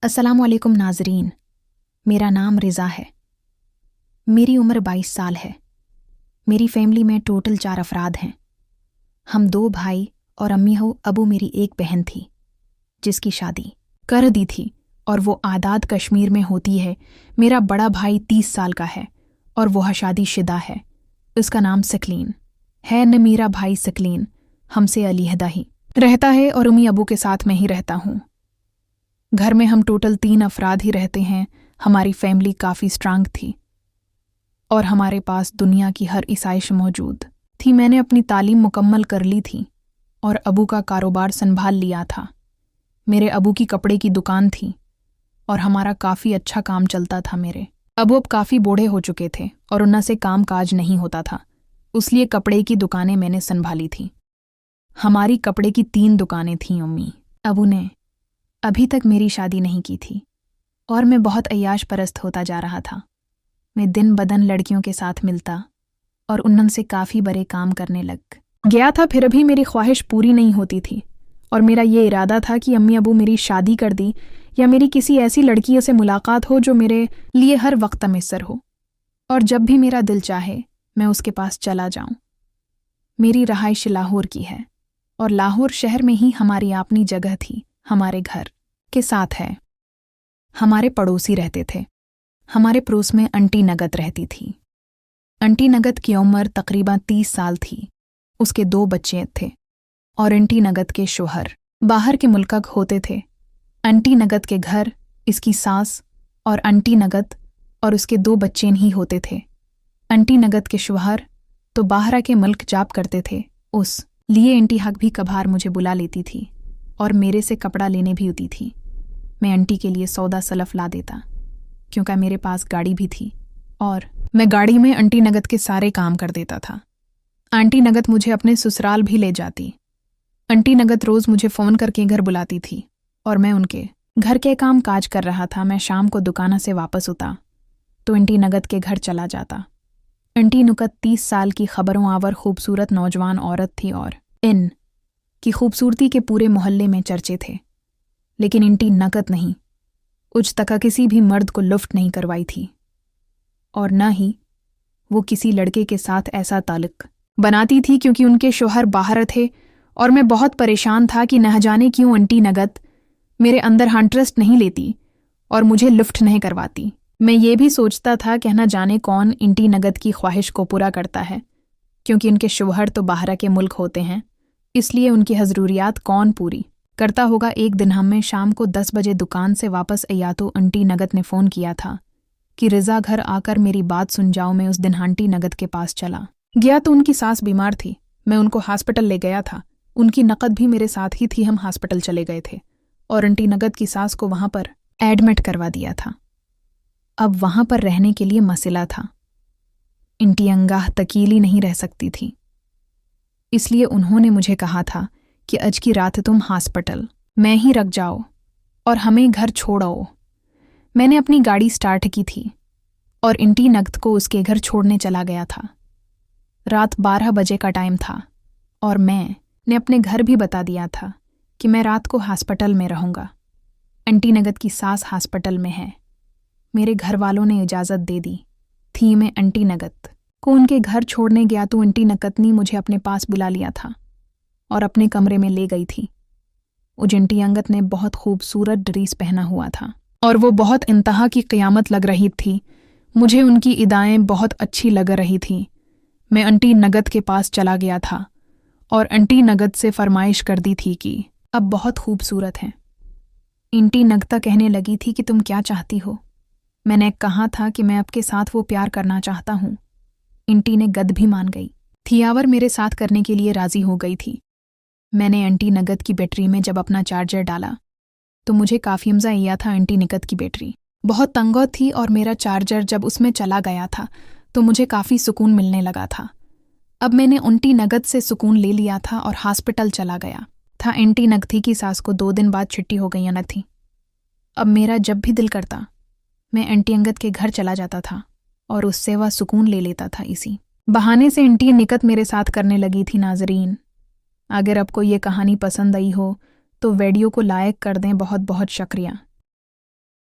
अस्सलाम वालेकुम नाजरीन। मेरा नाम रिज़ा है। मेरी उम्र 22 साल है। मेरी फैमिली में टोटल 4 अफराद हैं। हम 2 भाई और अम्मी हो अबू मेरी एक बहन थी जिसकी शादी कर दी थी और वो आदाद कश्मीर में होती है। मेरा बड़ा भाई 30 साल का है और वह शादीशुदा है। उसका नाम सकलीन है। न मेरा भाई सकलीन हमसे अलहदा ही रहता है और अम्मी अबू के साथ मैं ही रहता हूँ। घर में हम टोटल 3 अफराद ही रहते हैं। हमारी फैमिली काफ़ी स्ट्रांग थी और हमारे पास दुनिया की हर आसाइश मौजूद थी। मैंने अपनी तालीम मुकम्मल कर ली थी और अबू का कारोबार संभाल लिया था। मेरे अबू की कपड़े की दुकान थी और हमारा काफ़ी अच्छा काम चलता था। मेरे अबू अब काफ़ी बूढ़े हो चुके थे और उनसे काम काज नहीं होता था, इसलिए कपड़े की दुकानें मैंने संभाली थी। हमारी कपड़े की 3 दुकानें थीं। अम्मी अबू ने अभी तक मेरी शादी नहीं की थी और मैं बहुत अय्याश परस्त होता जा रहा था। मैं दिन बदन लड़कियों के साथ मिलता और उनसे काफ़ी बड़े काम करने लग गया था। फिर भी मेरी ख्वाहिश पूरी नहीं होती थी और मेरा ये इरादा था कि अम्मी अबू मेरी शादी कर दी या मेरी किसी ऐसी लड़की से मुलाकात हो जो मेरे लिए हर वक्त मैसर हो और जब भी मेरा दिल चाहे मैं उसके पास चला जाऊं। मेरी रहाइश लाहौर की है और लाहौर शहर में ही हमारी अपनी जगह थी। हमारे घर के साथ है हमारे पड़ोसी रहते थे। हमारे पड़ोस में आंटी नगत रहती थी। आंटी नगत की उम्र तकरीबन 30 साल थी। उसके 2 बच्चे थे और आंटी नगत के शोहर बाहर के मुल्क होते थे। आंटी नगत के घर इसकी सास और आंटी नगत और उसके 2 बच्चे ही होते थे। आंटी नगत के शोहर तो बाहर के मुल्क जाप करते थे। उस लिए आंटी हक भी कभार मुझे बुला लेती थी और मेरे से कपड़ा लेने भी होती थी। मैं आंटी के लिए सौदा सलफ ला देता क्योंकि मेरे पास गाड़ी भी थी और मैं गाड़ी में आंटी नगत के सारे काम कर देता था। आंटी नगत मुझे अपने ससुराल भी ले जाती। आंटी नगत रोज़ मुझे फ़ोन करके घर बुलाती थी और मैं उनके घर के काम काज कर रहा था। मैं शाम को दुकान से वापस उता तो आंटी नगत के घर चला जाता। आंटी नगत 30 साल की खबरों आवर खूबसूरत नौजवान औरत थी और इन की खूबसूरती के पूरे मोहल्ले में चर्चे थे। लेकिन आंटी नगत नहीं उज तक किसी भी मर्द को लुफ्ट नहीं करवाई थी और न ही वो किसी लड़के के साथ ऐसा ताल्लुक बनाती थी क्योंकि उनके शोहर बाहर थे और मैं बहुत परेशान था कि न जाने क्यों आंटी नगत मेरे अंदर इंटरेस्ट नहीं लेती और मुझे लुफ्ट नहीं करवाती। मैं ये भी सोचता था कि न जाने कौन आंटी नगत की ख्वाहिश को पूरा करता है क्योंकि उनके शोहर तो बाहर के मुल्क होते हैं, इसलिए उनकी ज़रूरियात कौन पूरी करता होगा। एक दिन हमें शाम को 10 बजे दुकान से वापस आया तो आंटी नगत ने फ़ोन किया था कि रिज़ा घर आकर मेरी बात सुन जाओ। मैं उस दिन आंटी नगत के पास चला गया तो उनकी सास बीमार थी। मैं उनको हॉस्पिटल ले गया था। उनकी नकद भी मेरे साथ ही थी। हम हॉस्पिटल चले गए थे और आंटी नगत की सास को वहाँ पर एडमिट करवा दिया था। अब वहाँ पर रहने के लिए मसला था। आंटी अंगाह तकीली नहीं रह सकती थी, इसलिए उन्होंने मुझे कहा था कि आज की रात तुम हॉस्पिटल में ही रख जाओ और हमें घर छोड़ो। मैंने अपनी गाड़ी स्टार्ट की थी और आंटी नगत को उसके घर छोड़ने चला गया था। रात 12 बजे का टाइम था और मैंने अपने घर भी बता दिया था कि मैं रात को हॉस्पिटल में रहूँगा। आंटी नगत की सास हॉस्पिटल में है। मेरे घर वालों ने इजाज़त दे दी थी। मैं आंटी नगत को उनके घर छोड़ने गया तो आंटी नगत ने मुझे अपने पास बुला लिया था और अपने कमरे में ले गई थी। उस आंटी नगत ने बहुत खूबसूरत ड्रेस पहना हुआ था और वो बहुत इंतहा की क़यामत लग रही थी। मुझे उनकी इदाएं बहुत अच्छी लग रही थी। मैं आंटी नगत के पास चला गया था और आंटी नगत से फरमाइश कर दी थी कि अब बहुत खूबसूरत हैं। आंटी नगत कहने लगी थी कि तुम क्या चाहती हो। मैंने कहा था कि मैं आपके साथ वो प्यार करना चाहता हूँ। आंटी ने गद भी मान गई थी और मेरे साथ करने के लिए राज़ी हो गई थी। मैंने आंटी नगत की बैटरी में जब अपना चार्जर डाला तो मुझे काफ़ी मज़ा आया था। आंटी नगत की बैटरी बहुत तंग थी और मेरा चार्जर जब उसमें चला गया था तो मुझे काफ़ी सुकून मिलने लगा था। अब मैंने आंटी नगत से सुकून ले लिया था और हॉस्पिटल चला गया था। आंटी नगत की सास को 2 दिन बाद छुट्टी हो गई न थी। अब मेरा जब भी दिल करता मैं आंटी नगत के घर चला जाता था और उससे वह सुकून ले लेता था। इसी बहाने से आंटी नगत मेरे साथ करने लगी थी। नाजरीन, अगर आपको ये कहानी पसंद आई हो तो वीडियो को लाइक कर दें। बहुत बहुत शुक्रिया।